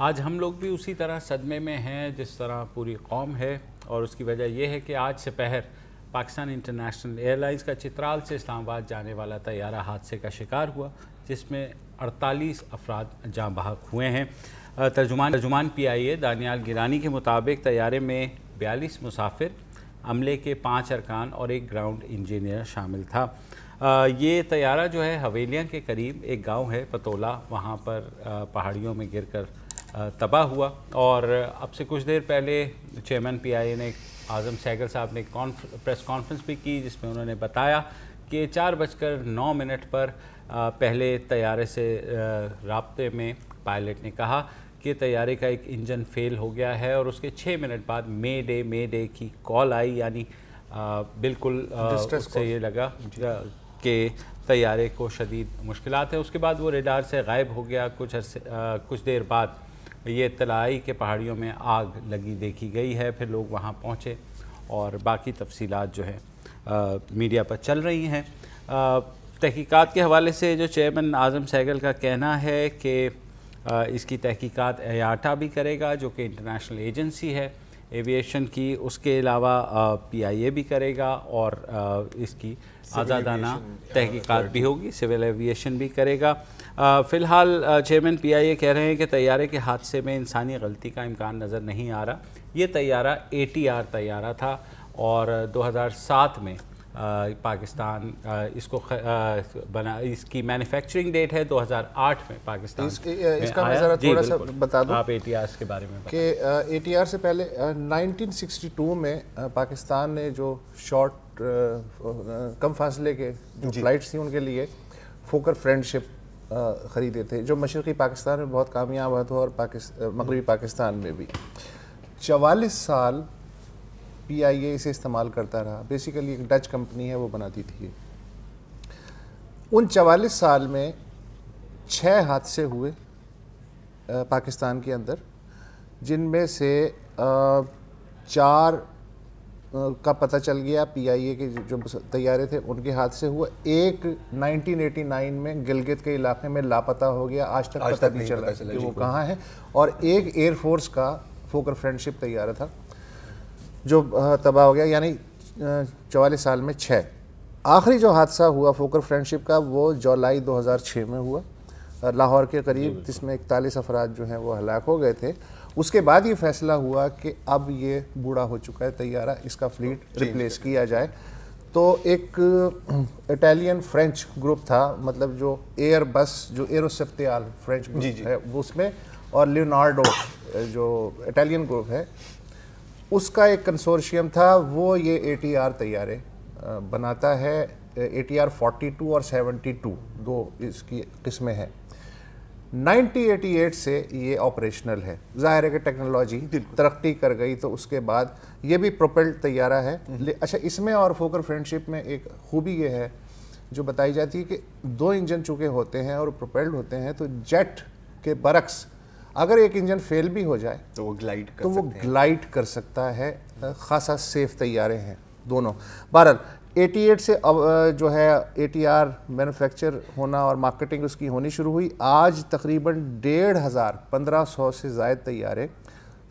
آج ہم لوگ بھی اسی طرح صدمے میں ہیں جس طرح پوری قوم ہے، اور اس کی وجہ یہ ہے کہ آج سپہر پاکستان انٹرنیشنل ایئر لائنز کا چترال سے اسلام آباد جانے والا طیارہ حادثے کا شکار ہوا، جس میں 48 افراد جاں بحق ہوئے ہیں۔ ترجمان PIA دانیال گیلانی کے مطابق طیارے میں 42 مسافر، عملے کے 5 ارکان اور ایک گراؤنڈ انجینئر شامل تھا۔ یہ طیارہ جو ہے حویلیاں کے قریب ایک گاؤں ہے پتولا، وہاں پر پہاڑیوں میں گر کر تباہ ہوا، اور اب سے کچھ دیر پہلے چیئرمین PIA نے اعظم سہگل صاحب نے پریس کانفرنس بھی کی، جس میں انہوں نے بتایا کہ 4:09 پر پہلے طیارے سے رابطے میں پائلٹ نے کہا کہ طیارے کا ایک انجن فیل ہو گیا ہے، اور اس کے 6 منٹ بعد مے ڈے کی کال آئی، یعنی بالکل اس سے یہ لگا کہ طیارے کو شدید مشکلات ہیں۔ اس کے بعد وہ ریڈار سے غائب ہو گیا۔ کچھ دیر بعد یہ اطلاع آئی کہ پہاڑیوں میں آگ لگی دیکھی گئی ہے، پھر لوگ وہاں پہنچے اور باقی تفصیلات جو ہیں میڈیا پر چل رہی ہیں۔ تحقیقات کے حوالے سے جو چیئرمین اعظم سہگل کا کہنا ہے کہ اس کی تحقیقات IATA بھی کرے گا، جو کہ انٹرنیشنل ایجنسی ہے ایویشن کی، اس کے علاوہ PIA بھی کرے گا، اور اس کی آزادانہ تحقیقات بھی ہوگی، سول ایویشن بھی کرے گا۔ فی الحال چیئرمین PIA کہہ رہے ہیں کہ طیارے کے حادثے میں انسانی غلطی کا امکان نظر نہیں آ رہا۔ یہ طیارہ ATR طیارہ تھا، اور 2007 میں پاکستان اس کو اس کی مینوفیکچرنگ ڈیٹ ہے 2008 میں پاکستان اس کا میں ذرا تھوڑا سا بتا دوں آپ ATR کے بارے میں کہ ATR سے پہلے 1962 میں پاکستان نے جو شارٹ کم فاصلے کے جو فلائٹس تھیں ان کے لیے فوکر فرینڈشپ خریدے تھے، جو مشرقی پاکستان میں بہت کامیاب ہوا اور مغربی پاکستان میں بھی 44 سال PIA اسے استعمال کرتا رہا۔ بیسیکلی ایک ڈچ کمپنی ہے، وہ بناتی تھی۔ ان 44 سال میں 6 حادثے ہوئے پاکستان کے اندر، جن میں سے 4 کا پتہ چل گیا PIA کے جو طیارے تھے ان کے حادثے ہوئے۔ ایک 1989 میں گلگت کے علاقے میں لاپتہ ہو گیا، آج تک پتہ نہیں چلا کہ وہ کہاں ہے، اور ایک ایئر فورس کا فوکر فرینڈشپ طیارہ تھا جو تباہ ہو گیا، یعنی 44 سال میں 6۔ آخری جو حادثہ ہوا فوکر فرینڈشپ کا وہ جولائی 2006 میں ہوا لاہور کے قریب، جس میں 41 افراد جو ہیں وہ ہلاک ہو گئے تھے۔ اس کے بعد یہ فیصلہ ہوا کہ اب یہ بوڑھا ہو چکا ہے طیارہ، اس کا فلیٹ ریپلیس کیا جائے۔ تو ایک اٹالین فرینچ گروپ تھا، مطلب جو ایئر بس جو ایروسپتیال فرینچ گروپ ہے اس میں، اور لیونارڈو جو اٹالین گروپ ہے اس کا ایک کنسورشیم تھا، وہ یہ ATR طیارے بناتا ہے۔ ATR 42 اور 72 دو اس کی قسمیں ہیں۔ 1988 سے یہ آپریشنل ہے۔ ظاہر ہے کہ ٹیکنالوجی ترقی کر گئی تو اس کے بعد یہ بھی پروپیلڈ طیارہ ہے۔ اچھا، اس میں اور فوکر فرینڈشپ میں ایک خوبی یہ ہے جو بتائی جاتی ہے کہ 2 انجن چونکہ ہوتے ہیں اور پروپیلڈ ہوتے ہیں، تو جیٹ کے برعکس اگر ایک انجن فیل بھی ہو جائے تو وہ گلائڈ کر سکتا ہے۔ خاصا سیف طیارے ہیں دونوں۔ بہرحال 88 سے جو ہے ATR مینوفیکچر ہونا اور مارکیٹنگ اس کی ہونی شروع ہوئی۔ آج تقریباً 1500 سے زائد طیارے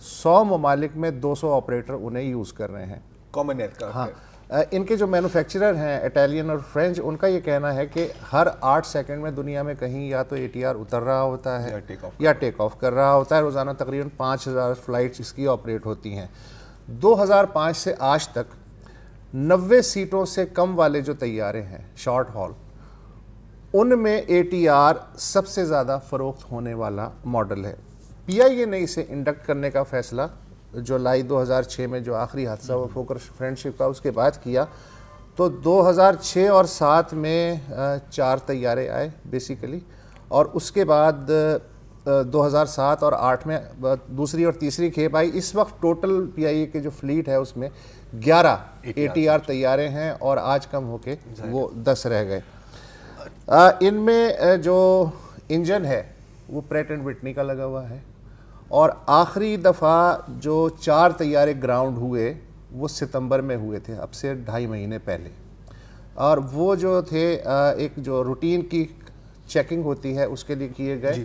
100 ممالک میں 200 آپریٹر انہیں یوز کر رہے ہیں۔ Common aircraft. ہاں، ان کے جو مینوفیکچرر ہیں اٹالین اور فرینچ، ان کا یہ کہنا ہے کہ ہر 8 سیکنڈ میں دنیا میں کہیں یا تو ATR اتر رہا ہوتا ہے یا ٹیک آف کر رہا ہوتا ہے۔ روزانہ تقریباً 5000 فلائٹس اس کی آپریٹ ہوتی ہیں۔ 2005 سے آج تک 90 سیٹوں سے کم والے جو طیارے ہیں شارٹ ہال، ان میں ATR سب سے زیادہ فروخت ہونے والا ماڈل ہے۔ PIA نے اسے انڈکٹ کرنے کا فیصلہ جولائی 2006 میں جو آخری حادثہ ہوا فوکر فرینڈشپ کا، اس کے بعد کیا، تو 2006 اور 2007 میں 4 طیارے آئے بیسیکلی، اور اس کے بعد 2007 اور 2008 میں دوسری اور تیسری کھیپ آئی۔ اس وقت ٹوٹل PIA کے جو فلیٹ ہے اس میں 11 ATR طیارے ہیں، اور آج کم ہو کے وہ 10 رہ گئے۔ ان میں جو انجن ہے وہ پریٹ اینڈ وٹنی کا لگا ہوا ہے، اور آخری دفعہ جو 4 طیارے گراؤنڈ ہوئے وہ ستمبر میں ہوئے تھے، اب سے 2.5 مہینے پہلے، اور وہ جو تھے ایک جو روٹین کی چیکنگ ہوتی ہے اس کے لیے کیے گئے۔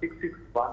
661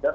10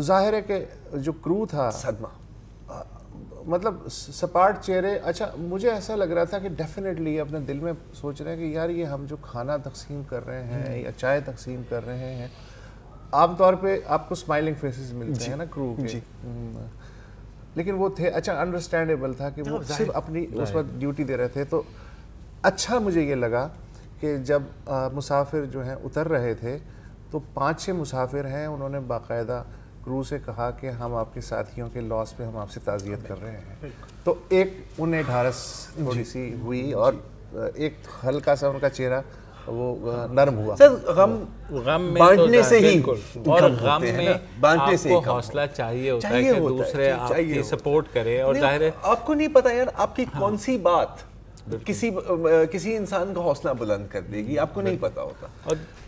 ظاہر ہے کہ جو کرو تھا صدمہ، مطلب سپاٹ چہرے. اچھا مجھے ایسا لگ رہا تھا کہ ڈیفینیٹلی اپنے دل میں سوچ رہے ہیں کہ یار یہ ہم جو کھانا تقسیم کر رہے ہیں یا چائے تقسیم کر رہے ہیں، عام طور پہ آپ کو اسمائلنگ فیسز ملتے ہیں نا کرو کے، لیکن وہ تھے اچھا انڈرسٹینڈیبل تھا کہ وہ صرف اپنی اس وقت ڈیوٹی دے رہے تھے. تو اچھا مجھے یہ لگا کہ جب مسافر جو ہیں اتر رہے تھے تو 5-6 مسافر ہیں، انہوں نے باقاعدہ کرو سے کہا کہ ہم آپ کے ساتھیوں کے لاس پہ ہم آپ سے تعزیت کر رہے ہیں. تو ایک انہیں ڈھارس تھوڑی سی ہوئی اور ایک ہلکا سا ان کا چہرہ وہ نرم ہوا. سر غم بانٹنے سے ہی، اور غم میں آپ کو حوصلہ چاہیے ہوتا ہے کہ دوسرے آپ کی سپورٹ کرے. اور ظاہر ہے آپ کو نہیں پتا یار آپ کی کون سی بات کسی انسان کا حوصلہ بلند کر دے گی، آپ کو نہیں پتا ہوتا.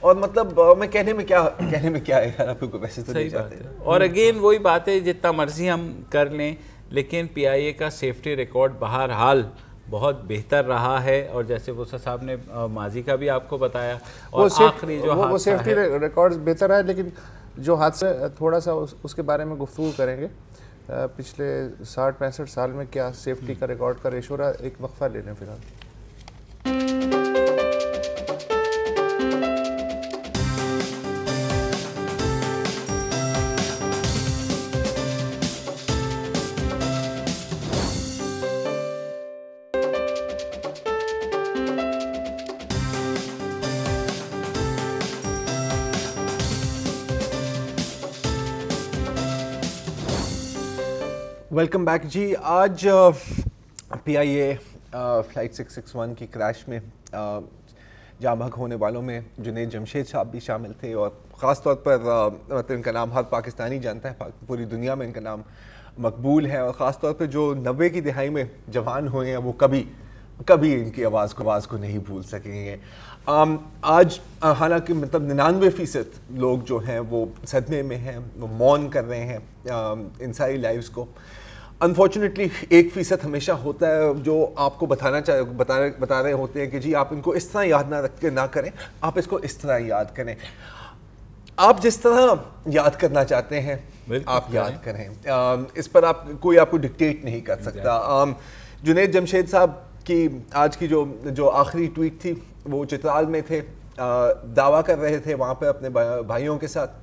اور مطلب میں کہنے میں کیا ہے یار، آپ کو ویسے تو نہیں جاتے. اور اگین وہی بات ہے، جتنا مرضی ہم کر لیں لیکن پی آئی اے کا سیفٹی ریکارڈ بہرحال بہت بہتر رہا ہے. اور جیسے وسا صاحب نے ماضی کا بھی آپ کو بتایا، اور آخری جو وہ سیفٹی ریکارڈ بہتر ہے، لیکن جو حادثہ تھوڑا سا اس کے بارے میں گفتگو کریں گے. پچھلے 60-65 سال میں کیا سیفٹی کا ریکارڈ کا ریشو رہا. ایک وقفہ لے لیں فی الحال. ویلکم بیک جی. آج پی آئی اے فلائٹ 661 کی کریش میں جاں بحق ہونے والوں میں جنید جمشید صاحب بھی شامل تھے، اور خاص طور پر مطلب ان کا نام ہر پاکستانی جانتا ہے، پوری دنیا میں ان کا نام مقبول ہے. اور خاص طور پہ جو 90 کی دہائی میں جوان ہوئے ہیں وہ کبھی ان کی آواز کو نہیں بھول سکیں گے. آج حالانکہ مطلب 99% لوگ جو ہیں وہ صدمے میں ہیں، وہ مون کر رہے ہیں ان ساری لائیوز کو. انفارچونیٹلی 1% ہمیشہ ہوتا ہے جو آپ کو بتا رہے ہوتے ہیں کہ جی آپ ان کو اس طرح یاد نہ کریں، آپ اس کو اس طرح یاد کریں. آپ جس طرح یاد کرنا چاہتے ہیں آپ یاد کریں، اس پر کوئی آپ کو ڈکٹیٹ نہیں کر سکتا. جنید جمشید صاحب کی آج کی جو آخری ٹویٹ تھی وہ چترال میں تھے، دعویٰ کر رہے تھے وہاں پہ اپنے بھائیوں کے ساتھ.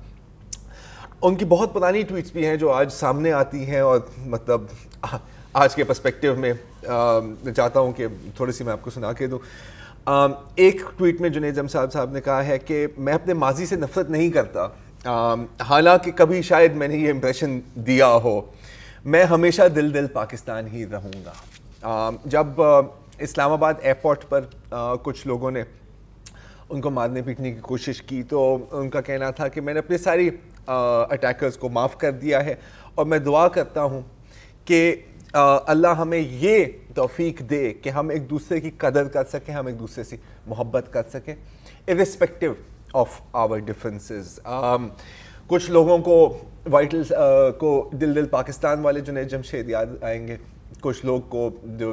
ان کی بہت پرانی ٹویٹس بھی ہیں جو آج سامنے آتی ہیں، اور مطلب آج کے پرسپیکٹیو میں چاہتا ہوں کہ تھوڑی سی میں آپ کو سنا کے دوں. ایک ٹویٹ میں جنید جمشید صاحب نے کہا ہے کہ میں اپنے ماضی سے نفرت نہیں کرتا، حالانکہ کبھی شاید میں نے یہ امپریشن دیا ہو، میں ہمیشہ دل پاکستان ہی رہوں گا. جب اسلام آباد ایئرپورٹ پر کچھ لوگوں نے ان کو مارنے پیٹنے کی کوشش کی تو ان کا کہنا تھا کہ میں نے اپنے ساری اٹیکرز کو معاف کر دیا ہے، اور میں دعا کرتا ہوں کہ اللہ ہمیں یہ توفیق دے کہ ہم ایک دوسرے کی قدر کر سکیں، ہم ایک دوسرے سے محبت کر سکیں irrespective آف آور ڈفرینسز. کچھ لوگوں کو وائٹل کو دل پاکستان والے جنید جمشید یاد آئیں گے، کچھ لوگ کو جو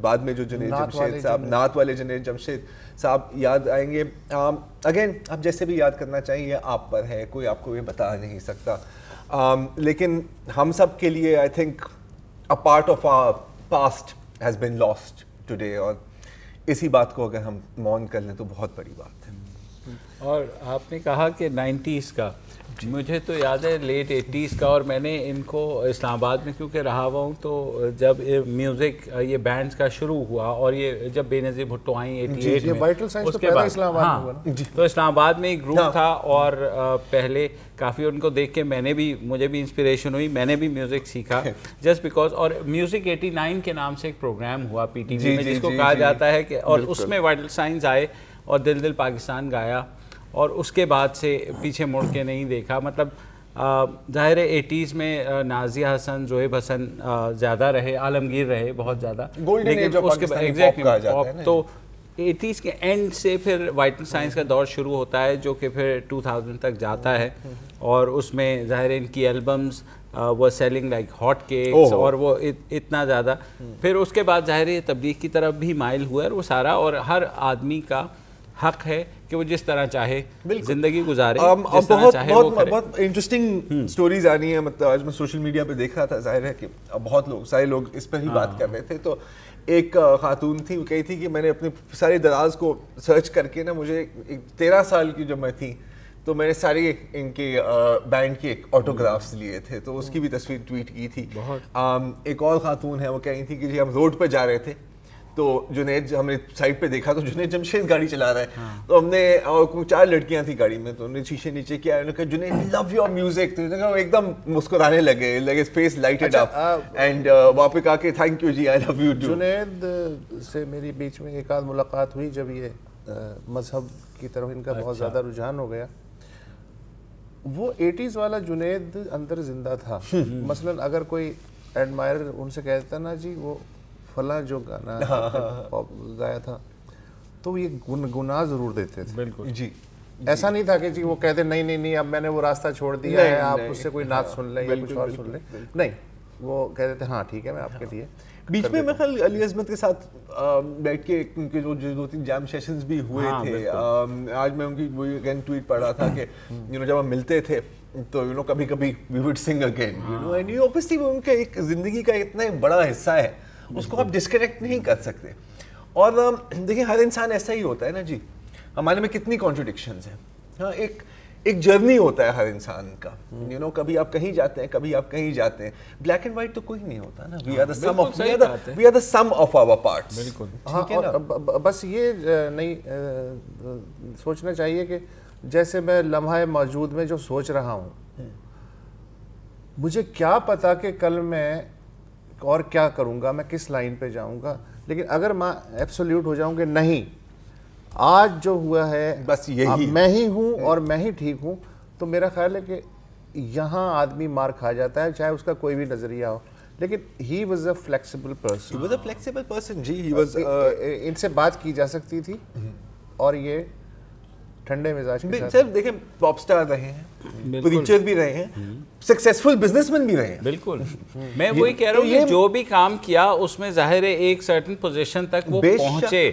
بعد میں جو جنید جمشید صاحب نعت والے جنید جمشید صاحب یاد آئیں گے. اگین آپ جیسے بھی یاد کرنا چاہیے آپ پر ہے، کوئی آپ کو یہ بتا نہیں سکتا. لیکن ہم سب کے لیے I think a part of our past has been lost today، اور اسی بات کو اگر ہم مون کر لیں تو بہت بڑی بات ہے. اور آپ نے کہا کہ 90s کا، مجھے تو یاد ہے لیٹ 80s کا، اور میں نے ان کو اسلام آباد میں کیونکہ رہا ہوا ہوں تو جب میوزک یہ بینڈز کا شروع ہوا اور یہ جب بے نظیر بھٹو آئیں 88 میں، اس کے بعد تو اسلام آباد میں ایک گروپ تھا، اور پہلے کافی ان کو دیکھ کے مجھے بھی انسپریشن ہوئی، میں نے بھی میوزک سیکھا جسٹ بیکاز. اور میوزک 89 کے نام سے ایک پروگرام ہوا پی ٹی وی میں جس کو کہا جاتا ہے کہ، اور اس میں وائٹل سائنز آئے اور دل پاکستان گایا، اور اس کے بعد سے پیچھے مڑ کے نہیں دیکھا. مطلب ظاہر ہے 80s میں نازیہ حسن، زوہیب حسن زیادہ رہے، عالمگیر رہے بہت زیادہ، لیکن اس کے بعد تو 80s کے اینڈ سے پھر وائٹل سائنس کا دور شروع ہوتا ہے جو کہ پھر 2000 تک جاتا ہے. اور اس میں ظاہر ان کی البمز وہ سیلنگ لائک ہاٹ کیکس، اور وہ اتنا زیادہ. پھر اس کے بعد ظاہر یہ تبلیغ کی طرف بھی مائل ہوا ہے وہ سارا، اور ہر آدمی کا حق ہے کہ وہ جس طرح چاہے زندگی گزارے, جس طرح چاہے وہ کرے. بہت انٹرسٹنگ سٹوریز آ رہی ہیں. مطلب آج میں سوشل میڈیا پہ دیکھ رہا تھا, ظاہر ہے کہ بہت لوگ سارے لوگ اس پر ہی بات کر رہے تھے. تو ایک خاتون تھی, وہ کہی تھی کہ میں نے اپنے سارے دراز کو سرچ کر کے نا, مجھے 13 سال کی جب میں تھی تو میں نے سارے ان کے بینڈ کے آٹوگرافس لیے تھے, تو اس کی بھی تصویر ٹویٹ کی تھی. ایک اور خاتون ہے, وہ کہہ رہی تھی کہ جی ہم روڈ پہ جا رہے تھے تو جنید, ہم نے سائڈ پہ دیکھا تو جنید جمشید گاڑی چلا رہا ہے, تو ہم نے, اور 4 لڑکیاں تھیں گاڑی میں, تو انہوں نے شیشے نیچے کیا, انہوں نے کہا جنید لو یور میوزک, تو ایک دم مسکرانے لگے, like his face lighted up, and وہاں پہ کہا کہ thank you ji, I love you too. Junaid سے میری بیچ میں ایک آدھ ملاقات ہوئی جب یہ مذہب کی طرف ان کا بہت زیادہ رجحان ہو گیا. وہ 80s والا جنید اندر زندہ تھا. مثلا اگر کوئی ایڈمائر ان سے کہہ دیتا نا جی وہ فلاں جو گانا گایا تھا, تو یہ گناہ ضرور دیتے تھے. بالکل جی, ایسا نہیں تھا کہ جی وہ کہتے نہیں اب میں نے وہ راستہ چھوڑ دیا ہے, آپ اس سے کوئی نعت سن لیں یا کچھ اور سن لیں. نہیں, وہ کہہ دیتے ہاں ٹھیک ہے میں آپ کے لیے. بیچ میں میں خیال علی عظمت کے ساتھ بیٹھ کے ان کے جو 2-3 جام سیشنز بھی ہوئے تھے. آج میں ان کی وہ اگین ٹویٹ پڑھ رہا تھا کہ جب ہم ملتے تھے تو کبھی کبھی وی وڈ سنگ اگین, اینڈ اوبویسلی وہ ان کا ایک زندگی کا اتنا بڑا حصہ ہے, اس کو آپ ڈسکنیکٹ نہیں کر سکتے. اور دیکھیں ہر انسان ایسا ہی ہوتا ہے نا جی, ہمارے میں کتنی کانٹرڈکشنز ہیں. ہاں, ایک جرنی ہوتا ہے ہر انسان کا, کبھی آپ کہیں جاتے ہیں, کبھی آپ کہیں جاتے ہیں. بلیک اینڈ وائٹ تو کوئی نہیں ہوتا نا, we are the sum of our parts. بالکل. بس یہ نہیں سوچنا چاہیے کہ جیسے میں لمحہ موجود میں جو سوچ رہا ہوں, مجھے کیا پتا کہ کل میں اور کیا کروں گا, میں کس لائن پہ جاؤں گا. لیکن اگر میں ایبسولیوٹ ہو جاؤں کہ نہیں آج جو ہوا ہے بس یہی میں ہی ہوں اور میں ہی ٹھیک ہوں, تو میرا خیال ہے کہ یہاں آدمی مار کھا جاتا ہے, چاہے اس کا کوئی بھی نظریہ ہو. لیکن he was a flexible person, جی ان سے بات کی جا سکتی تھی, اور یہ ٹھنڈے مزاج کے ساتھ. سر دیکھیں پاپ سٹار رہے ہیں, پریچر بھی رہے ہیں, سکسیسفل بزنس مین بھی رہے ہیں. بالکل, میں وہی کہہ رہا ہوں کہ جو بھی کام کیا اس میں ظاہر ہے ایک سرٹن پوزیشن تک وہ پہنچے.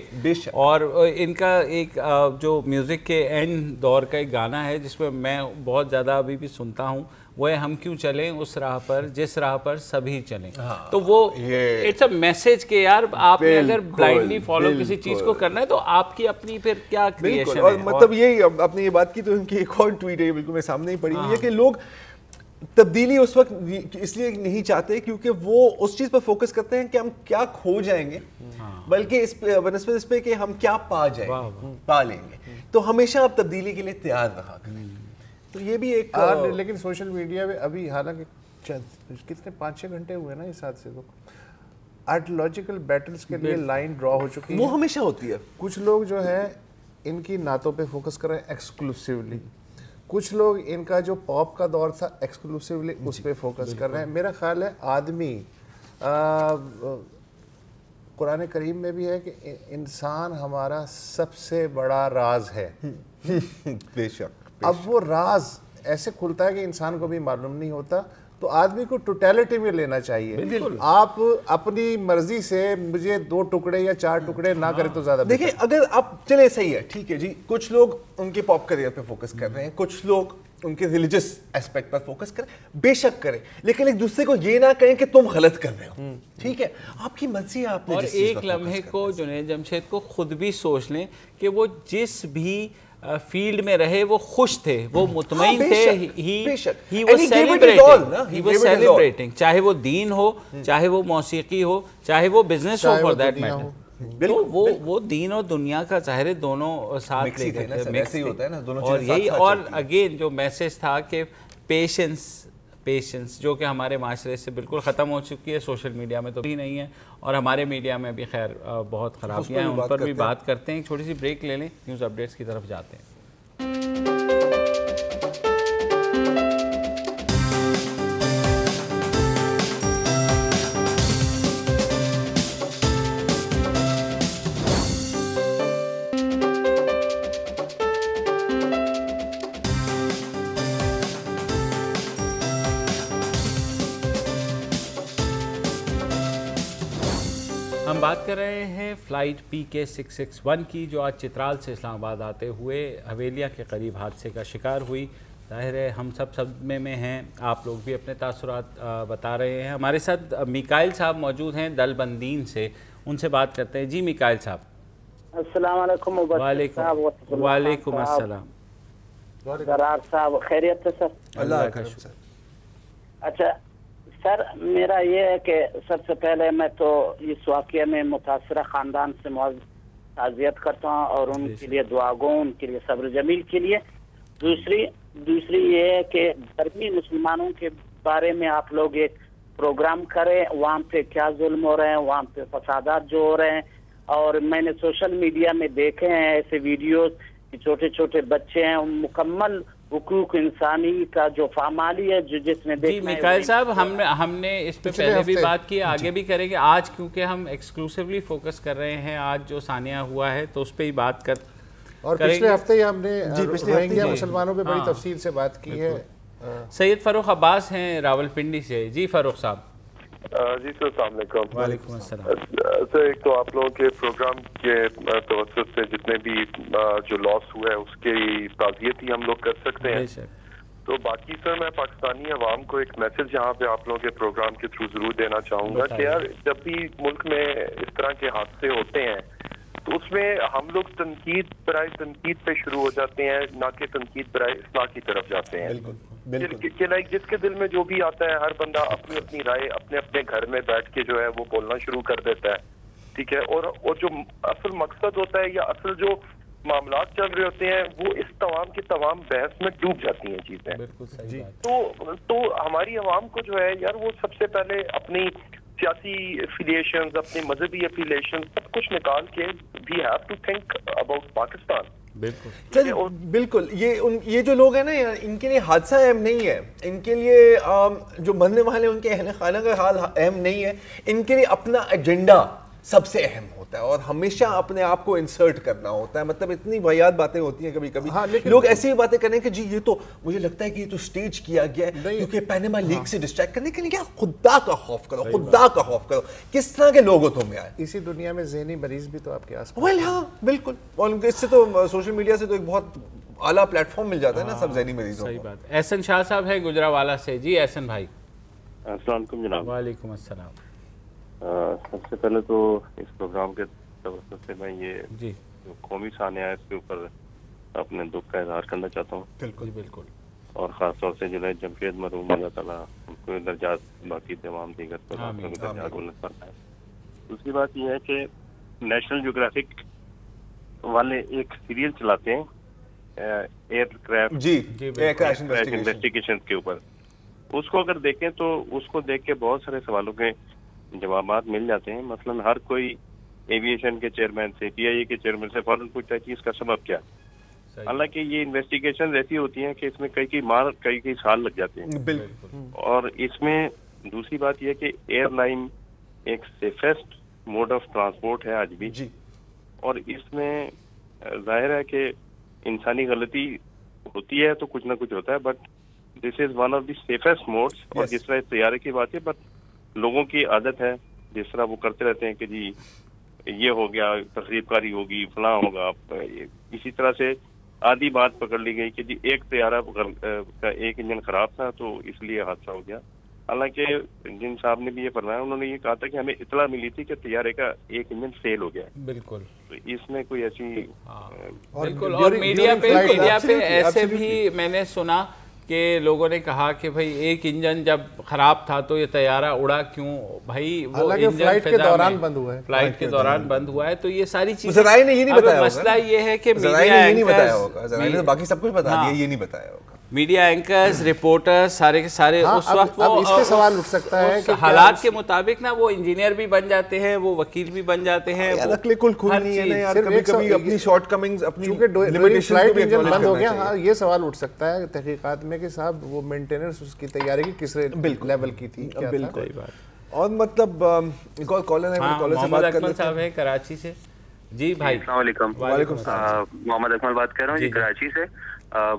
اور ان کا ایک جو میوزک کے اینڈ دور کا ایک گانا ہے جس میں میں بہت زیادہ ابھی بھی سنتا ہوں, وہ ہے ہم کیوں چلیں اس راہ پر جس راہ پر سبھی چلیں. تو وہ اٹس اے میسج کہ یار آپ نے اگر بلائنڈلی فالو کسی چیز کو کرنا ہے تو آپ کی اپنی پھر کیا کریشن ہے. اور مطلب یہی, آپ نے یہ بات کی تو ان کی ایک اور ٹویٹ ہے بالکل میں سامنے ہی پڑی ہوئی ہے کہ لوگ تبدیلی اس وقت اس لیے نہیں چاہتے کیونکہ وہ اس چیز پر فوکس کرتے ہیں کہ ہم کیا کھو جائیں گے, بلکہ بنسبت اس پہ کہ ہم کیا پا لیں گے. تو ہمیشہ آپ تبدیلی کے لیے تیار رہا کریں. تو یہ بھی ایک, لیکن سوشل میڈیا پہ ابھی حالانکہ کتنے 5-6 گھنٹے ہوئے نا اس حادثے کو, آئیڈیالوجیکل بیٹلز کے لیے لائن ڈرا ہو چکی ہے. وہ ہمیشہ ہوتی ہے. کچھ لوگ جو ہے ان کی نعتوں پہ فوکس کر رہے ہیں ایکسکلوسیولی, کچھ لوگ ان کا جو پاپ کا دور تھا ایکسکلوسیولی اس پہ فوکس کر رہے ہیں. میرا خیال ہے آدمی, قرآن کریم میں بھی ہے کہ انسان ہمارا سب سے بڑا راز ہے. بے شک. اب وہ راز ایسے کھلتا ہے کہ انسان کو بھی معلوم نہیں ہوتا, تو آدمی کو ٹوٹیلٹی میں لینا چاہیے. آپ اپنی مرضی سے مجھے 2 ٹکڑے یا 4 ٹکڑے نہ کریں تو زیادہ. دیکھیں اگر آپ چلے صحیح ہے, ٹھیک ہے جی, کچھ لوگ ان کے پاپ کریئر پہ فوکس کر رہے ہیں, کچھ لوگ ان کے ریلیجس ایسپیکٹ پر فوکس کریں, بے شک کریں, لیکن ایک دوسرے کو یہ نہ کہیں کہ تم غلط کر رہے ہو. ٹھیک ہے, آپ کی مرضی ہے. آپ نے اور ایک لمحے کو جنید جمشید کو خود بھی سوچ لیں کہ وہ جس بھی فیلڈ میں رہے وہ خوش تھے, وہ مطمئن تھے. he was celebrating, چاہے وہ دین ہو, چاہے وہ موسیقی ہو, چاہے وہ business who for that matter. تو وہ دین اور دنیا کا ظاہر دونوں ساتھ لے کے تھے. اور یہی, اور اگین جو میسج تھا کہ پیشنس جو کہ ہمارے معاشرے سے بالکل ختم ہو چکی ہے, سوشل میڈیا میں تو بھی نہیں ہے, اور ہمارے میڈیا میں بھی خیر بہت خرابیاں ہیں, ان پر بھی بات کرتے ہیں. ایک چھوٹی سی بریک لے لیں, نیوز اپڈیٹس کی طرف جاتے ہیں. ہم بات کر رہے ہیں فلائٹ PK661 کی، جو آج چترال سے اسلام آباد آتے ہوئے حویلیہ کے قریب حادثے کا شکار ہوئی۔ ظاہر ہے ہم سب صدمے میں ہیں، آپ لوگ بھی اپنے تاثرات بتا رہے ہیں۔ ہمارے ساتھ میکائل صاحب موجود ہیں دل بندین سے، ان سے بات کرتے ہیں۔ جی میکائل صاحب السلام علیکم۔ وعلیکم السلام۔ قرار صاحب خیریت ہے سر؟ اللہ کا شکر۔ اچھا سر، میرا یہ ہے کہ سب سے پہلے میں تو اس واقعے میں متاثرہ خاندان سے تعزیت کرتا ہوں اور ان کے لیے دعا گو، ان کے لیے صبر جمیل کے لیے۔ دوسری یہ ہے کہ درمی مسلمانوں کے بارے میں آپ لوگ ایک پروگرام کریں، وہاں پہ کیا ظلم ہو رہے ہیں، وہاں پہ فسادات جو ہو رہے ہیں۔ اور میں نے سوشل میڈیا میں دیکھے ہیں ایسے ویڈیوز کہ چھوٹے چھوٹے بچے ہیں، مکمل حقوق انسانی کا جو پامالی ہے جس میں جی میکائل صاحب ہم نے اس پہ پہلے بھی بات کی، آگے بھی کریں گے۔ آج کیونکہ ہم ایکسکلوسیولی فوکس کر رہے ہیں آج جو ثانیہ ہوا ہے تو اس پہ ہی بات کریں گے۔ اور پچھلے ہفتے ہی ہم نے روہنگیا مسلمانوں پہ بڑی تفصیل سے بات کی ہے۔ سید فاروق عباس ہیں راولپنڈی سے۔ جی فاروق صاحب۔ جی سر السلام علیکم۔ وعلیکم السلام۔ سر ایک تو آپ لوگوں کے پروگرام کے توسط سے جتنے بھی جو لاس ہوا ہے اس کی تعزیت ہی ہم لوگ کر سکتے ہیں۔ تو باقی سر میں پاکستانی عوام کو ایک میسج یہاں پہ آپ لوگوں کے پروگرام کے تھرو ضرور دینا چاہوں گا کہ یار جب بھی ملک میں اس طرح کے حادثے ہوتے ہیں تو اس میں ہم لوگ تنقید برائے تنقید پہ شروع ہو جاتے ہیں، نہ کہ تنقید برائے اصلاح کی طرف جاتے ہیں۔ کہ لائک جس کے دل میں جو بھی آتا ہے ہر بندہ اپنی اپنی رائے اپنے اپنے گھر میں بیٹھ کے جو ہے وہ بولنا شروع کر دیتا ہے، ٹھیک ہے۔ اور جو اصل مقصد ہوتا ہے یا اصل جو معاملات چل رہے ہوتے ہیں وہ اس تمام کی تمام بحث میں ڈوب جاتی ہیں چیزیں۔ تو ہماری عوام کو جو ہے یار وہ سب سے پہلے اپنی سیاسی افیلیشنز، اپنی مذہبی افیلیشنز سب کچھ نکال کے we have to think about Pakistan. بالکل یہ جو لوگ ہیں نا ان کے لیے حادثہ اہم نہیں ہے، ان کے لیے جو مرنے والے ان کے اہل خانہ کا حال اہم نہیں ہے، ان کے لیے اپنا ایجنڈا سب سے اہم ہوتا ہے اور ہمیشہ اپنے آپ کو انسرٹ کرنا ہوتا ہے۔ مطلب اتنی واحد باتیں ہوتی ہیں کبھی کبھی لوگ ایسی باتیں کریں کہ جی یہ تو مجھے لگتا ہے کہ یہ تو سٹیج کیا گیا ہے کیونکہ پیناما لیک سے ڈسٹریکٹ کرنے کے لیے۔ کیا خدا کا خوف کرو، خدا کا خوف کرو، کس طرح کے لوگ ہو تم یار؟ اسی دنیا میں ذہنی مریض بھی تو آپ کے آس پاس۔ ویل ہاں بالکل، اور اس سے تو سوشل میڈیا سے تو ایک بہت اعلیٰ پلیٹ فارم مل جاتا ہے نا سب ذہنی مریضوں کو۔ صحیح بات۔ احسن شاہ صاحب ہے گجراوالا سے۔ جی احسن بھائی۔ السلام علیکم جناب۔ وعلیکم السلام۔ سب سے پہلے تو اس پروگرام کے توسط سے میں یہ جو قومی ثانیہ ہے اس کے اوپر اپنے دکھ کا اظہار کرنا چاہتا ہوں۔ بالکل۔ اور خاص طور سے جنید جمشید مرحوم اللہ تعالیٰ ان کو درجات باقی تمام دیگر درجات بلند فرمائے۔ دوسری بات یہ ہے کہ نیشنل جیوگرافک والے ایک سیریل چلاتے ہیں ایئر کریش انویسٹیگیشن کے اوپر، اس کو اگر دیکھیں تو اس کو دیکھ کے بہت سارے سوالوں کے جوابات مل جاتے ہیں۔ مثلاً ہر کوئی ایویشن کے چیئرمین سے PIA کے چیئرمین سے فوراً پوچھتا ہے کہ اس کا سبب کیا۔ حالانکہ یہ انویسٹیگیشن ایسی ہوتی ہیں کہ اس میں کئی سال لگ جاتے ہیں۔ بالکل۔ اور اس میں دوسری بات یہ کہ ایئر لائن ایک سیفسٹ موڈ آف ٹرانسپورٹ ہے آج بھی، اور اس میں ظاہر ہے کہ انسانی غلطی ہوتی ہے تو کچھ نہ کچھ ہوتا ہے، but this is one of the safest modes. اور جس طرح طیارے کی بات ہے، بٹ لوگوں کی عادت ہے جس طرح وہ کرتے رہتے ہیں کہ جی یہ ہو گیا، تقریب کاری ہوگی، فلاں ہوگا۔ اسی طرح سے آدھی بات پکڑ لی گئی کہ جی ایک طیارہ کا ایک انجن خراب تھا تو اس لیے حادثہ ہو گیا۔ حالانکہ جن صاحب نے بھی یہ فرمایا، انہوں نے یہ کہا تھا کہ ہمیں اطلاع ملی تھی کہ طیارے کا ایک انجن فیل ہو گیا۔ بالکل۔ تو اس میں کوئی ایسی بالکل۔ اور میڈیا پہ ایسے بھی میں نے سنا کہ لوگوں نے کہا کہ بھائی ایک انجن جب خراب تھا تو یہ طیارہ اڑا کیوں؟ بھائی وہ انجن فلائٹ کے دوران بند ہوا ہے، فلائٹ کے دوران بند ہوا ہے۔ تو یہ ساری چیزیں ذرائع نے یہ نہیں بتایا ہوگا۔ مسئلہ یہ ہے کہ ذرائع نے باقی سب کچھ بتا دیا، یہ نہیں بتایا ہوگا۔ میڈیا اینکرز، رپورٹرز سارے کے سارے اس وقت وہ اس کے سوال اٹھ سکتا ہے کہ حالات کے مطابق نا وہ انجینئر بھی بن جاتے ہیں، وہ وکیل بھی بن جاتے ہیں۔ عقل کل کھل نہیں ہے نا یار، کبھی کبھی اپنی شارٹ کمنگز، اپنی فلائٹ انجن بند ہو گیا۔ ہاں یہ سوال اٹھ سکتا ہے تحقیقات میں کہ صاحب وہ مینٹیننس اس کی تیاری کی کس لیول کی تھی۔ بالکل۔ اور مطلب کالر ہے، محمد اکمل صاحب ہے کراچی سے۔ جی بھائی السلام علیکم۔ وعلیکم السلام۔ محمد اکمل بات کر رہا ہوں جی کراچی سے۔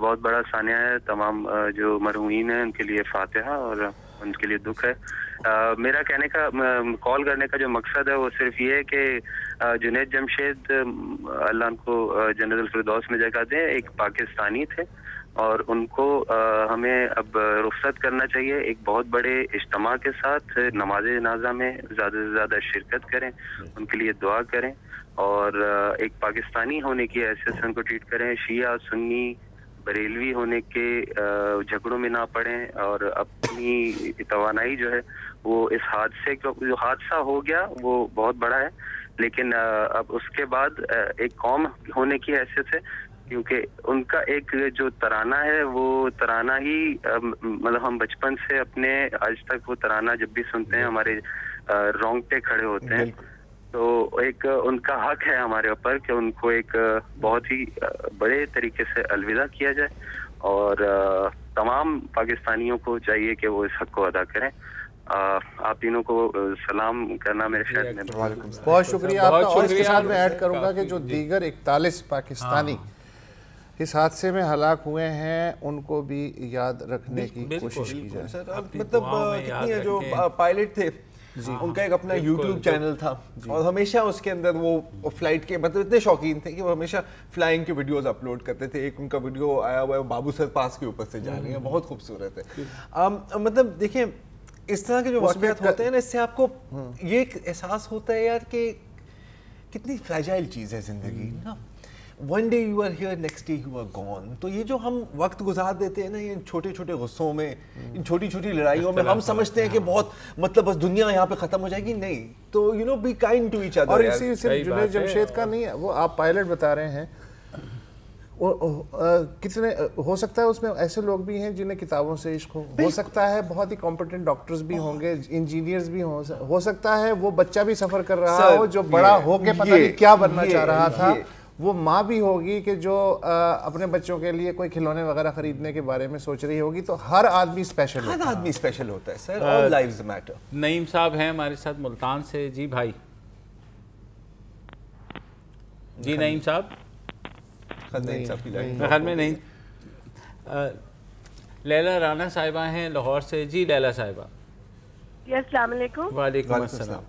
بہت بڑا ثانیہ ہے، تمام جو مرحومین ہیں ان کے لیے فاتحہ اور ان کے لیے دکھ ہے۔ میرا کہنے کا کال کرنے کا جو مقصد ہے وہ صرف یہ ہے کہ جنید جمشید اللہ ان کو جنت الفردوس میں جگہ دیں، ایک پاکستانی تھے اور ان کو ہمیں اب رخصت کرنا چاہیے. ایک بہت بڑے اجتماع کے ساتھ نماز جنازہ میں زیادہ سے زیادہ شرکت کریں، ان کے لیے دعا کریں اور ایک پاکستانی ہونے کی حیثیت سے ان کو ٹریٹ کریں. شیعہ سنی بریلوی ہونے کے جھگڑوں میں نہ پڑیں اور اپنی توانائی جو ہے وہ اس حادثے کا جو حادثہ ہو گیا وہ بہت بڑا ہے، لیکن اب اس کے بعد ایک قوم ہونے کی حیثیت سے، کیونکہ ان کا ایک جو ترانہ ہے وہ ترانہ ہی مطلب ہم بچپن سے اپنے آج تک وہ ترانہ جب بھی سنتے ہیں ہمارے رونگٹے کھڑے ہوتے ہیں. تو ایک ان کا حق ہے ہمارے اوپر کہ ان کو ایک بہت ہی بڑے طریقے سے الوداع کیا جائے اور تمام پاکستانیوں کو چاہیے کہ وہ اس حق کو ادا کریں. آپ تینوں کو سلام کرنا میرے خیال میں بہت شکریہ آپ کا. اور اس کے ساتھ میں ایڈ کروں گا کہ جو دیگر 41 پاکستانی اس حادثے میں ہلاک ہوئے ہیں ان کو بھی یاد رکھنے کی کوشش کی جائے. مطلب کتنی جو پائلٹ تھے ان کا ایک اپنا یوٹیوب چینل تھا اور ہمیشہ اس کے اندر وہ فلائٹ کے مطلب اتنے شوقین تھے کہ وہ ہمیشہ فلائنگ کے ویڈیوز اپلوڈ کرتے تھے. ایک ان کا ویڈیو آیا ہوا ہے بابو سر پاس کے اوپر سے جا رہی ہیں، بہت خوبصورت ہے. مطلب دیکھیں اس طرح کے جو واقعات ہوتے ہیں نا، اس سے آپ کو یہ ایک احساس ہوتا ہے یار کہ کتنی فریجائل چیز ہے زندگی نا. One day you are here, next day you are gone. تو یہ جو ہم وقت گزار دیتے ہیں نا ان چھوٹے چھوٹے غصوں میں، ان چھوٹی چھوٹی لڑائیوں میں، ہم سمجھتے ہیں کہ بہت مطلب بس دنیا یہاں پہ ختم ہو جائے گی. نہیں، تو you know be kind to each other. اور اسی صرف جنید جمشید کا نہیں ہے، وہ آپ پائلٹ بتا رہے ہیں، کتنے ہو سکتا ہے اس میں ایسے لوگ بھی ہیں جنہیں کتابوں سے عشق ہو سکتا ہے بہت ہی کمپیٹنٹ ڈاکٹرز بھی ہوں گے، انجینئرز بھی ہو سکتا ہے وہ بچہ بھی سفر کر رہا ہو جو بڑا ہو کے پتہ نہیں کیا بننا چاہ رہا تھا. وہ ماں بھی ہوگی کہ جو اپنے بچوں کے لیے کوئی کھلونے وغیرہ خریدنے کے بارے میں سوچ رہی ہوگی. تو ہر آدمی اسپیشل ہوتا ہے، ہر آدمی اسپیشل ہوتا ہے سر. آل لائفز میٹر. نعیم صاحب ہیں ہمارے ساتھ ملتان سے. جی بھائی. جی نعیم صاحب. خیال میں نہیں. لیلا رانا صاحبہ ہیں لاہور سے. جی لیلا صاحبہ. جی السلام علیکم. وعلیکم السلام.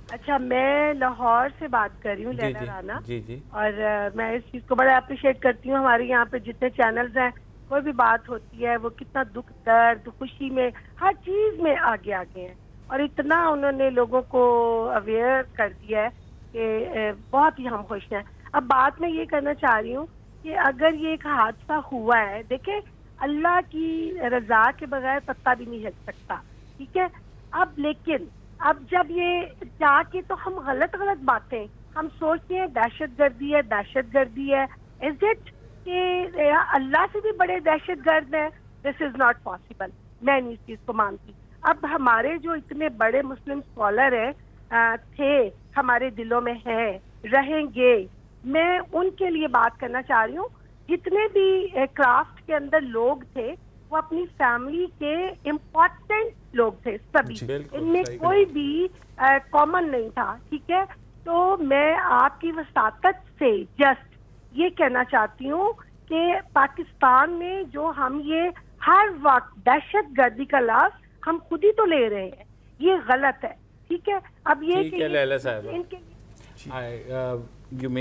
اچھا میں لاہور سے بات کر رہی ہوں، لیلا رانا. جی جی. اور میں اس چیز کو بڑا اپریشیٹ کرتی ہوں. ہمارے یہاں پہ جتنے چینلز ہیں کوئی بھی بات ہوتی ہے وہ کتنا دکھ درد خوشی میں ہر چیز میں آگے آگے ہیں اور اتنا انہوں نے لوگوں کو اویئر کر دیا ہے کہ بہت ہی ہم خوش ہیں. اب بات میں یہ کرنا چاہ رہی ہوں کہ اگر یہ ایک حادثہ ہوا ہے، دیکھیں اللہ کی رضا کے بغیر پتہ بھی نہیں ہل سکتا، ٹھیک ہے. اب لیکن اب جب یہ جا کے تو ہم غلط باتیں ہم سوچتے ہیں دہشت گردی ہے، دہشت گردی ہے. از اٹ کہ اللہ سے بھی بڑے دہشت گرد ہیں؟ دس از ناٹ پاسبل. میں نہیں اس چیز کو مانتی. اب ہمارے جو اتنے بڑے مسلم اسکالر ہیں تھے ہمارے دلوں میں ہیں، رہیں گے. میں ان کے لیے بات کرنا چاہ رہی ہوں جتنے بھی کرافٹ کے اندر لوگ تھے وہ اپنی فیملی کے امپورٹنٹ لوگ تھے سبھی، ان میں کوئی بھی کامن نہیں تھا، ٹھیک ہے. تو میں آپ کی وساطت سے جسٹ یہ کہنا چاہتی ہوں کہ پاکستان میں جو ہم یہ ہر وقت دہشت گردی کا لفظ ہم خود ہی تو لے رہے ہیں، یہ غلط ہے، ٹھیک ہے. اب یہ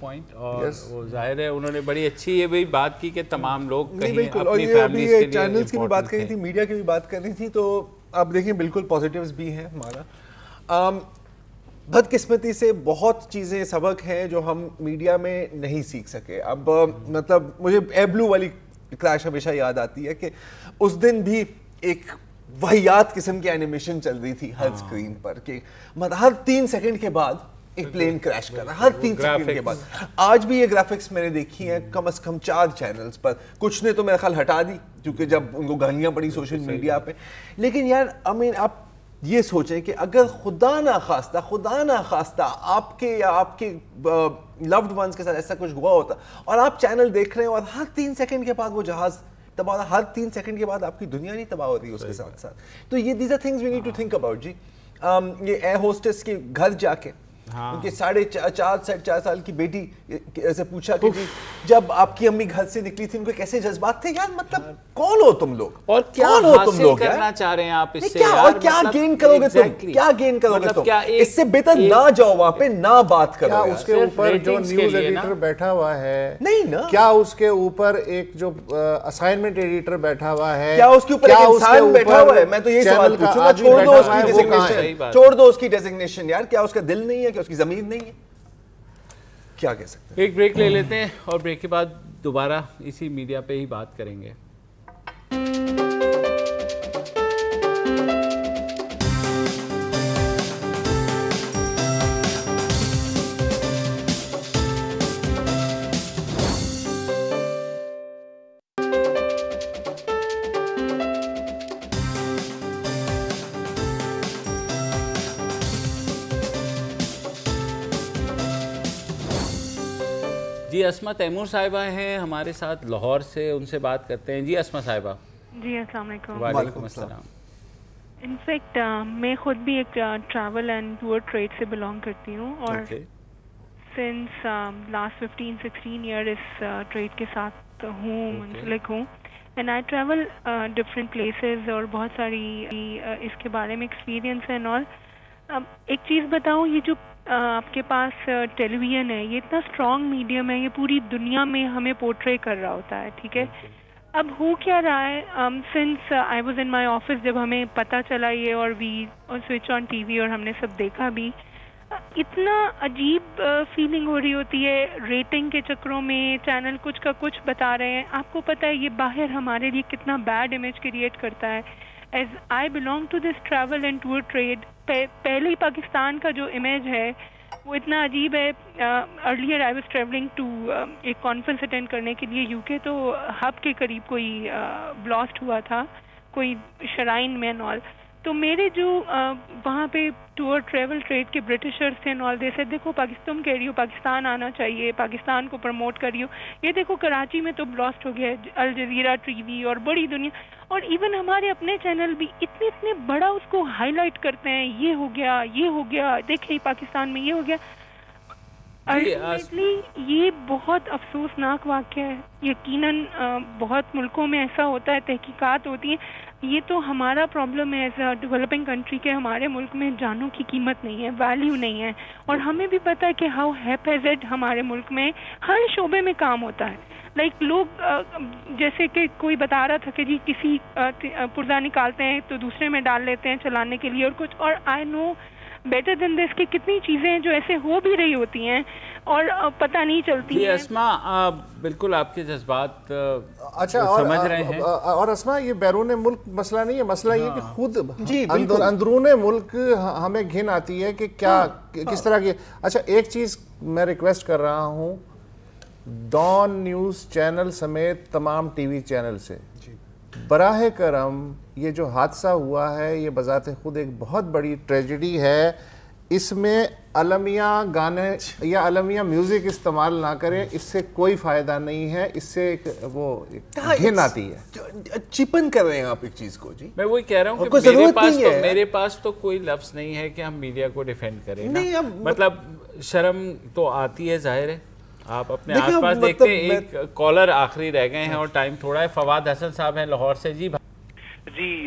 پوائنٹ اور وہ ظاہر ہے انہوں نے بڑی اچھی یہ بھی بات کی کہ تمام لوگ کہیں بالکل. اور یہ ابھی چینلز کی بھی بات کرنی تھی، میڈیا کی بھی بات کرنی تھی. تو اب دیکھیں بالکل پازیٹیوز بھی ہیں. ہمارا بدقسمتی سے بہت چیزیں سبق ہیں جو ہم میڈیا میں نہیں سیکھ سکے. اب مطلب مجھے ایئر بلو والی کریش ہمیشہ یاد آتی ہے کہ اس دن بھی ایک وحیات قسم کی اینیمیشن چل رہی تھی ہر اسکرین پر کہ ہر 3 سیکنڈ کے بعد ایک پلین کریش کر رہا ہے، ہر 3 سیکنڈ کے بعد. آج بھی یہ گرافکس میں نے دیکھی ہیں کم از کم 4 چینلز پر. کچھ نے تو میرا خیال ہٹا دی کیونکہ جب ان کو گالیاں پڑی سوشل میڈیا پہ. لیکن یار آپ یہ سوچیں کہ اگر خدا ناخواستہ آپ کے یا آپ کے لوڈ ونس کے ساتھ ایسا کچھ ہوا ہوتا اور آپ چینل دیکھ رہے ہیں اور ہر 3 سیکنڈ کے بعد وہ جہاز تباہ ہوتا، ہر 3 سیکنڈ کے بعد آپ کی دنیا نہیں تباہ ہوتی اس کے ساتھ ساتھ. تو یہ these are things we need to think about. جی یہ ایئر ہوسٹس کے گھر جا کے ان کے 4.5 سال کی بیٹی سے پوچھا کہ جی جب آپ کی امی گھر سے نکلی تھی ان کو کیسے جذبات تھے یار، مطلب کون ہو تم لوگ اور کیا حاصل کرنا چاہ رہے ہیں آپ اس سے، اور کیا گین کرو گے تم، کیا گین کرو گے تم، اس سے بہتر نہ جاؤ وہاں پہ، نہ بات کرو۔ کیا اس کے اوپر جو نیوز ایڈیٹر بیٹھا ہوا ہے، نہیں نا، کیا اس کے اوپر ایک جو اسائنمنٹ ایڈیٹر بیٹھا ہوا ہے، کیا اس کے اوپر ایک انسان بیٹھا ہوا ہے؟ میں تو یہ سوال پوچھوں گا، چھوڑ دو اس کی ڈیزگنیشن، چھوڑ دو اس کی ڈیزگنیشن یار، کیا اس کا دل نہیں ہے، کیا اس کی ضمیر نہیں ہے، کیا کہہ سکتے ہیں؟ ایک بریک لے لیتے ہیں اور بریک کے بعد دوبارہ اسی میڈیا پہ ہی بات کریں گے۔ جی اسما تیمور صاحبہ ہیں ہمارے ساتھ لاہور سے، ان سے بات کرتے ہیں۔ جی اسما صاحبہ۔ جی السلام علیکم۔ وعلیکم السلام۔ انفیکٹ میں خود بھی ایک ٹریول اینڈ ٹور ٹریڈ سے بلانگ کرتی ہوں اور سنس لاسٹ 15-16 ایئر اس ٹریڈ کے ساتھ ہوں، منسلک ہوں، and I travel different places اور بہت ساری اس کے بارے میں ایکسپیرینس ہے۔ اور ایک چیز بتاؤں، یہ جو آپ کے پاس ٹیلی ویژن ہے، یہ اتنا اسٹرانگ میڈیم ہے، یہ پوری دنیا میں ہمیں پورٹرے کر رہا ہوتا ہے، ٹھیک ہے۔ اب ہو کیا رہا ہے، since I was in my office جب ہمیں پتہ چلا یہ، اور وی سوئچ آن ٹی وی اور ہم نے سب دیکھا بھی، اتنا عجیب فیلنگ ہو رہی ہوتی ہے۔ ریٹنگ کے چکروں میں چینل کچھ کا کچھ بتا رہے ہیں، آپ کو پتہ ہے یہ باہر ہمارے لیے کتنا بیڈ امیج کریٹ کرتا ہے۔ As I belong to this travel and tour trade, پہلے ہی پاکستان کا جو امیج ہے وہ اتنا عجیب ہے۔ Earlier I was travelling to ایک کانفرنس اٹینڈ کرنے کے لیے یو کے، تو ہب کے قریب کوئی بلاسٹ ہوا تھا، کوئی شرائن میں نال، تو میرے جو وہاں پہ ٹور ٹریول ٹریڈ کے برٹشرز تھے نال، دے سے دیکھو تم کہہ رہی ہو پاکستان آنا چاہیے، پاکستان کو پروموٹ کر رہی ہو، یہ دیکھو کراچی میں تو بلاسٹ ہو گیا، الجزیرہ ٹی وی اور بڑی دنیا، اور ایون ہمارے اپنے چینل بھی اتنے بڑا اس کو ہائی لائٹ کرتے ہیں، یہ ہو گیا، یہ ہو گیا، دیکھیں پاکستان میں یہ ہو گیا۔ الٹیمیٹلی یہ بہت افسوسناک واقعہ ہے، یقیناً بہت ملکوں میں ایسا ہوتا ہے، تحقیقات ہوتی ہیں، یہ تو ہمارا پرابلم ہے ایز اے ڈیولپنگ کنٹری کے ہمارے ملک میں جانوں کی قیمت نہیں ہے، ویلیو نہیں ہے، اور ہمیں بھی پتہ ہے کہ ہاؤ ہیپیزڈ ہمارے ملک میں ہر شعبے میں کام ہوتا ہے۔ لائک لوگ جیسے کہ کوئی بتا رہا تھا کہ جی کسی پردہ نکالتے ہیں تو دوسرے میں ڈال لیتے ہیں چلانے کے لیے اور کچھ، اور آئی نو بیٹر دین دس کہ کتنی چیزیں ہیں جو ایسے ہو بھی رہی ہوتی ہیں اور پتہ نہیں چلتی ہیں۔ اسما بالکل آپ کے جذبات سمجھ رہے ہیں، اور اسما یہ بیرون ملک مسئلہ نہیں ہے، مسئلہ یہ کہ خود اندرون ملک ہمیں گھن آتی ہے کہ کیا کس طرح کی۔ اچھا ایک چیز میں ریکویسٹ کر رہا ہوں ڈان نیوز چینل سمیت تمام ٹی وی چینل سے، براہ کرم یہ جو حادثہ ہوا ہے یہ بذات خود ایک بہت بڑی ٹریجڈی ہے، اس میں المیہ گانے یا المیہ میوزک استعمال نہ کریں، اس سے کوئی فائدہ نہیں ہے، اس سے وہ گھن آتی ہے۔ چپن کر رہے ہیں آپ ایک چیز کو۔ جی میں وہی کہہ رہا ہوں کہ میرے پاس تو کوئی لفظ نہیں ہے کہ ہم میڈیا کو ڈیفینڈ کریں، مطلب شرم تو آتی ہے، ظاہر ہے۔ آپ اپنے آس پاس دیکھتے ہیں، ایک کالر آخری رہ گئے ہیں اور ٹائم تھوڑا ہے، فواد حسن صاحب ہیں لاہور سے۔ جی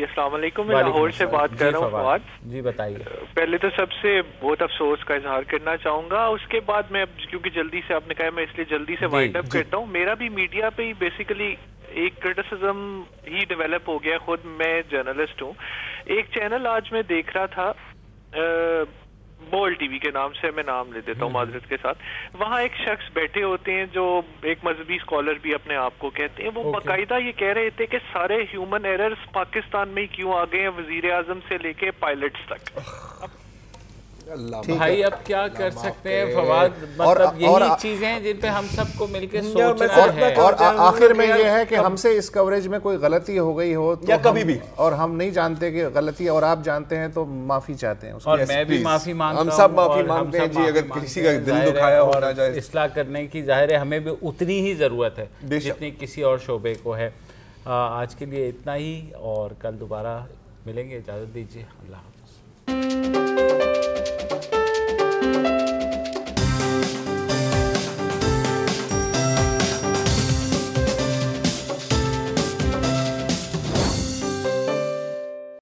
السلام علیکم، میں لاہور سے بات کر رہا ہوں فواد جی، بتائیے۔ پہلے تو سب سے بہت افسوس کا اظہار کرنا چاہوں گا، اس کے بعد میں کیونکہ جلدی سے آپ نے کہا میں اس لیے جلدی سے وائنڈ اپ کرتا ہوں۔ میرا بھی میڈیا پہ ہی بیسیکلی ایک کرٹیسزم ہی ڈیولپ ہو گیا، خود میں جرنلسٹ ہوں۔ ایک چینل آج میں دیکھ رہا تھا بول ٹی وی کے نام سے، میں نام لے دیتا ہوں معذرت کے ساتھ، وہاں ایک شخص بیٹھے ہوتے ہیں جو ایک مذہبی اسکالر بھی اپنے آپ کو کہتے ہیں، وہ باقاعدہ یہ کہہ رہے تھے کہ سارے ہیومن ایررز پاکستان میں کیوں آ گئے ہیں، وزیر اعظم سے لے کے پائلٹس تک۔ بھائی اب کیا کر سکتے ہیں فواد، مطلب یہی چیزیں ہیں جن پہ ہم سب کو مل کے سوچنا ہے، اور آخر میں یہ ہے کہ ہم سے اس کوریج میں کوئی غلطی ہو گئی ہو یا کبھی بھی، اور ہم نہیں جانتے کہ غلطی، اور آپ جانتے ہیں تو معافی چاہتے ہیں، اور میں بھی معافی مانگتا ہوں، ہم سب معافی مانگتے ہیں جی اگر کسی کا دل دکھایا ہونا جائے۔ اصلاح کرنے کی ظاہر ہے ہمیں بھی اتنی ہی ضرورت ہے جتنی کسی اور شعبے کو ہے۔ آج کے لیے اتنا ہی، اور کل دوبارہ ملیں گے، اجازت دیجیے، اللہ حافظ۔